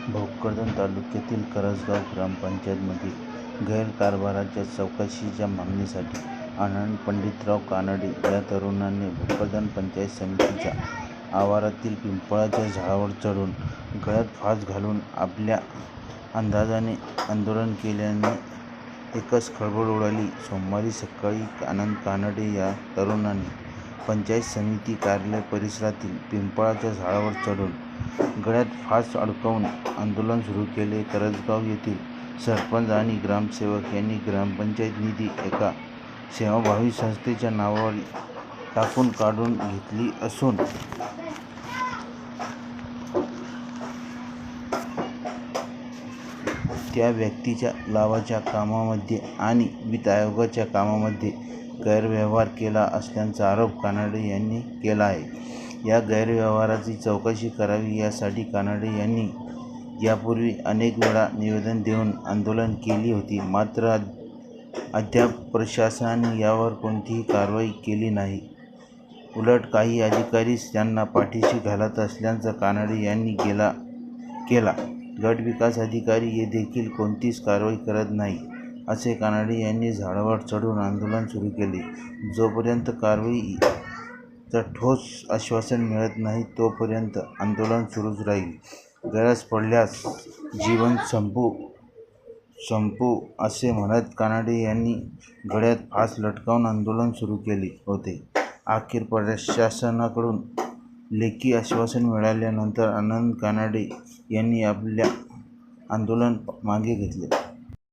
भोकरदन तालुक्यातील करंजगाव ग्रामपंचायतीमध्ये गैरकारभाराच्या चौकशीच्या मागणीसाठी आनंद पंडितराव कानडे या तरुणाने भोकरदन पंचायत समितीच्या आवारातील पिंपळाच्या झाडावर चढून गळ्यात फास घालून आपल्या अंदाजाने आंदोलन केल्याने एकच खळबळ उडाली. सोमवारी सकाळी आनंद कानडे या तरुणाने पंचायत समिती कार्यालय परिसरातील पिंपळाच्या झाडावर चढून गळ्यात फास अडकवून आंदोलन सुरू केले. करंजगाव येथील सरपंच आणि ग्रामसेवक यांनी ग्रामपंचायत निधी एका सेवाभावी संस्थेच्या नावावर टाकून काढून घेतली असून त्या व्यक्तीच्या लाभाच्या कामामध्ये आणि वित्त आयोगाच्या कामामध्ये गैरव्यवहार केला असल्याचा आरोप कानडे यांनी केला आहे. या गैरव्यवहाराची चौकशी करावी यासाठी कानडे यांनी यापूर्वी अनेक वेळा निवेदन देऊन आंदोलन केली होती. मात्र अद्याप प्रशासनाने यावर कोणतीही कारवाई केली नाही. उलट काही अधिकारीच त्यांना पाठीशी घालत असल्याचा कानडे यांनी केला. गट विकास अधिकारी हे देखील कोणतीच कारवाई करत नाही असे कानडे यांनी झाडावर चढून आंदोलन सुरू केले. जोपर्यंत कारवाईचं ठोस आश्वासन मिळत नाही तोपर्यंत आंदोलन सुरूच राहील. गरज पडल्यास जीवन संपवू असे म्हणत कानडे यांनी गळ्यात फास लटकावून आंदोलन सुरू केले होते. अखेर प्रशासनाकडून लेखी आश्वासन मिळाल्यानंतर आनंद कानडे यांनी आपले आंदोलन मागे घेतले.